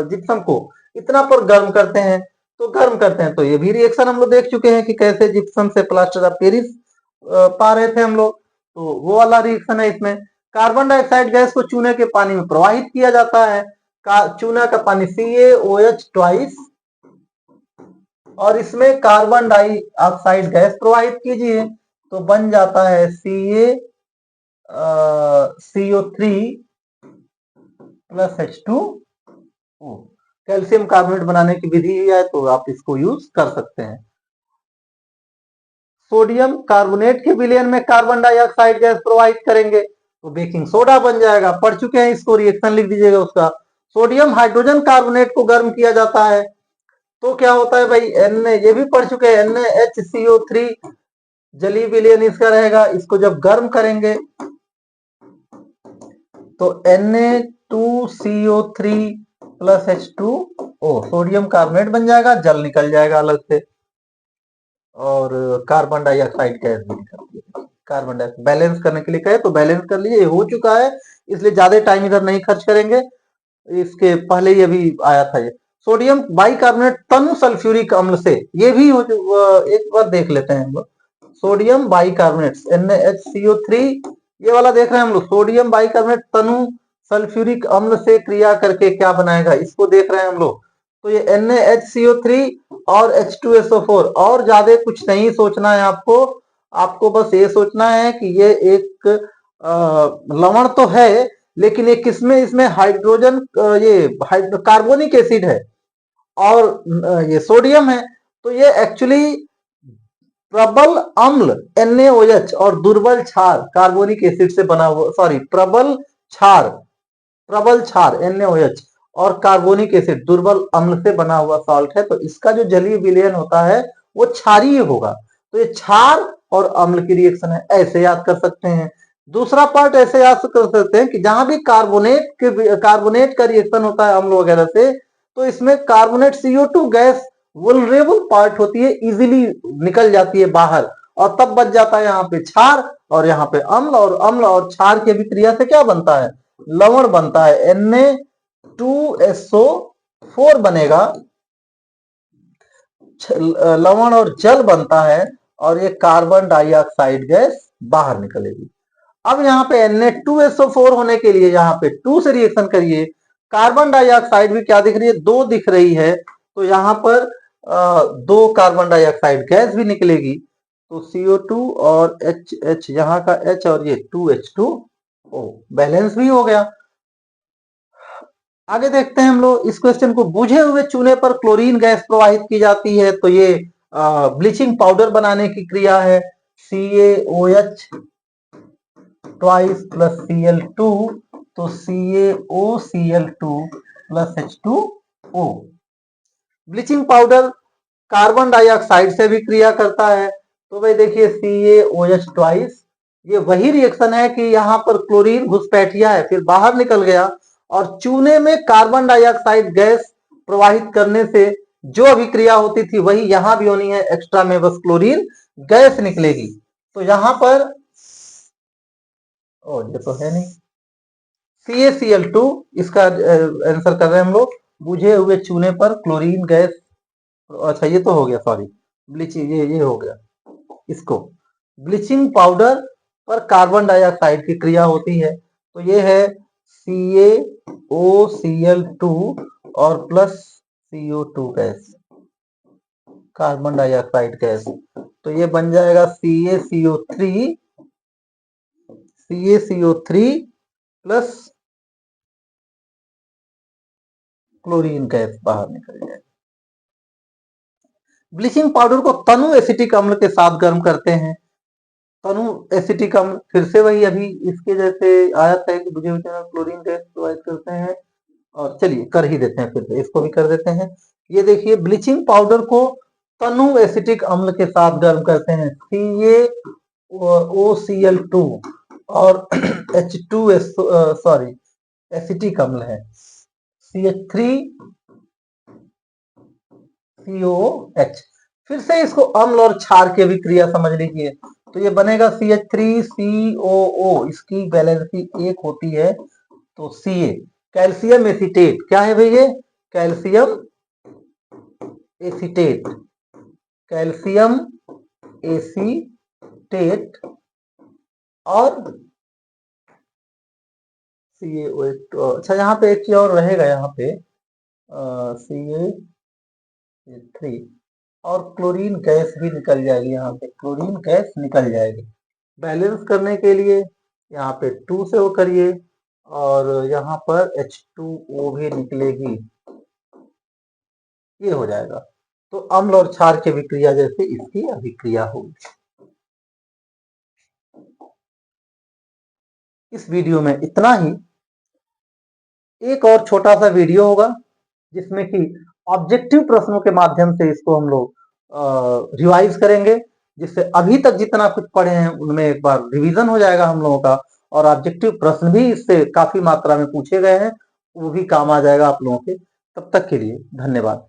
जिप्सम को इतना पर गर्म करते हैं, तो गर्म करते हैं, तो ये भी रिएक्शन हम लोग देख चुके हैं कि कैसे जिप्सम से प्लास्टर ऑफ पेरिस पा रहे थे हम लोग, तो वो वाला रिएक्शन है इसमें। कार्बन डाइऑक्साइड गैस को चूने के पानी में प्रवाहित किया जाता है, चूना का पानी CaOH ट्वाइस, और इसमें कार्बन डाइऑक्साइड गैस प्रवाहित कीजिए, तो बन जाता है CO3 plus H2O। Calcium carbonate बनाने की विधि है, तो आप इसको यूज कर सकते हैं। सोडियम कार्बोनेट के विलयन में कार्बन डाइऑक्साइड गैस प्रोवाइड करेंगे तो बेकिंग सोडा बन जाएगा। पढ़ चुके हैं इसको, रिएक्शन लिख दीजिएगा उसका। सोडियम हाइड्रोजन कार्बोनेट को गर्म किया जाता है तो क्या होता है भाई, ये भी पढ़ चुके हैं, NaHCO3 जलीय विलयन इसका रहेगा। इसको जब गर्म करेंगे तो Na2CO3 plus H2O sodium carbonate बन जाएगा, जल निकल जाएगा अलग से और कार्बन डाइऑक्साइड गैस भी निकलती है। कार्बन डाइऑक्साइड बैलेंस करने के लिए कहे तो बैलेंस कर लीजिए, हो चुका है इसलिए ज्यादा टाइम इधर नहीं खर्च करेंगे, इसके पहले ही अभी आया था ये। सोडियम बाइकार्बोनेट तनु सल्फ्यूरिक अम्ल से, ये भी एक बार देख लेते हैं हम लोग। सोडियम बाइकार्बोनेट NaHCO3 ये वाला देख रहे हैं हम लोग। सोडियम बाइकार्बोनेट तनु सल्फ्यूरिक अम्ल से क्रिया करके क्या बनाएगा, इसको देख रहे हैं हम लोग। तो ये NaHCO3 और H2SO4, और ज्यादा कुछ नहीं सोचना है आपको। आपको बस ये सोचना है कि ये एक लवण तो है, लेकिन ये किसमें, इसमें हाइड्रोजन ये कार्बोनिक एसिड है और ये सोडियम है। तो ये एक्चुअली प्रबल अम्ल NaOH और दुर्बल क्षार कार्बोनिक एसिड से बना हुआ, सॉरी प्रबल क्षार NaOH और कार्बोनिक एसिड दुर्बल अम्ल से बना हुआ सॉल्ट है। तो इसका जो जलीय विलयन होता है वो क्षारीय होगा। तो ये क्षार और अम्ल की रिएक्शन है, ऐसे याद कर सकते हैं। दूसरा पार्ट ऐसे याद कर सकते हैं कि जहां भी कार्बोनेट का रिएक्शन होता है अम्ल वगैरह से, तो इसमें carbonate CO2 gas vulnerable part होती है, इजीली निकल जाती है बाहर और तब बच जाता है यहाँ पे क्षार और यहाँ पे अम्ल, और अम्ल और क्षार की अभिक्रिया से क्या बनता है, लवण बनता है, Na2SO4 बनेगा, लवण और जल बनता है और ये कार्बन डाइऑक्साइड गैस बाहर निकलेगी। अब यहाँ पे Na2SO4 होने के लिए यहाँ पे 2 से रिएक्शन करिए, कार्बन डाइऑक्साइड भी क्या दिख रही है, 2 दिख रही है, तो यहाँ पर 2 कार्बन डाइऑक्साइड गैस भी निकलेगी। तो CO2 और H यहाँ का H और ये 2H2O बैलेंस भी हो गया। आगे देखते हैं हम लोग इस क्वेश्चन को। बुझे हुए चूने पर क्लोरीन गैस प्रवाहित की जाती है तो ये ब्लीचिंग पाउडर बनाने की क्रिया है। CaOH ट्वाइस प्लस Cl2 तो CaOCl2 plus H2O। Bleaching powder carbon dioxide से भी क्रिया करता है। तो भाई देखिए CaOH ट्वाइस, ये वही रिएक्शन है कि यहाँ पर क्लोरीन घुसपैठिया है फिर बाहर निकल गया और चूने में कार्बन डाइऑक्साइड गैस प्रवाहित करने से जो अभिक्रिया होती थी वही यहां भी होनी है, एक्स्ट्रा में बस क्लोरीन गैस निकलेगी। तो यहां पर ये तो है नहीं, CaCl2 इसका आंसर कर रहे हैं हम लोग। बुझे हुए चूने पर क्लोरीन गैस, अच्छा ये तो हो गया, सॉरी ब्लीचिंग, ये हो गया। इसको ब्लीचिंग पाउडर पर कार्बन डाइऑक्साइड की क्रिया होती है तो ये है CaOCl2 और plus CO2 gas, carbon dioxide gas. तो ये बन जाएगा CaCO3 प्लस क्लोरीन गैस बाहर निकल जाएगा। ब्लीचिंग पाउडर को तनु एसिटिक अम्ल के साथ गर्म करते हैं। तनु एसिटिक अम्ल फिर से वही अभी इसके जैसे आया था कि बुझे हुए क्लोरीन गैस प्रोवाइड करते हैं, और चलिए कर ही देते हैं, फिर से इसको भी कर देते हैं। ये देखिए ब्लीचिंग पाउडर को तनु एसिटिक अम्ल के साथ गर्म करते हैं, CaOCl2 और H2S, सॉरी एसिटिक अम्ल है CH3COH। फिर से इसको अम्ल और क्षार की अभिक्रिया समझ लीजिए। तो ये बनेगा CH3COO, इसकी वैलेंसी 1 होती है तो Ca कैल्शियम एसीटेट, क्या है भाई ये, कैल्शियम एसीटेट, कैल्शियम एसीटेट और CaOH। अच्छा यहाँ पे एक चीज और रहेगा, यहाँ पे CA3 और क्लोरीन गैस भी निकल जाएगी, यहाँ पे क्लोरीन गैस निकल जाएगी। बैलेंस करने के लिए यहाँ पे 2 से वो करिए और यहाँ पर H2O भी निकलेगी, ये हो जाएगा। तो अम्ल और क्षार की अभिक्रिया जैसे इसकी अभिक्रिया होगी। इस वीडियो में इतना ही। एक और छोटा सा वीडियो होगा जिसमें कि ऑब्जेक्टिव प्रश्नों के माध्यम से इसको हम लोग रिवाइज करेंगे, जिससे अभी तक जितना कुछ पढ़े हैं उनमें एक बार रिवीजन हो जाएगा हम लोगों का, और ऑब्जेक्टिव प्रश्न भी इससे काफी मात्रा में पूछे गए हैं, वो भी काम आ जाएगा आप लोगों के। तब तक के लिए धन्यवाद।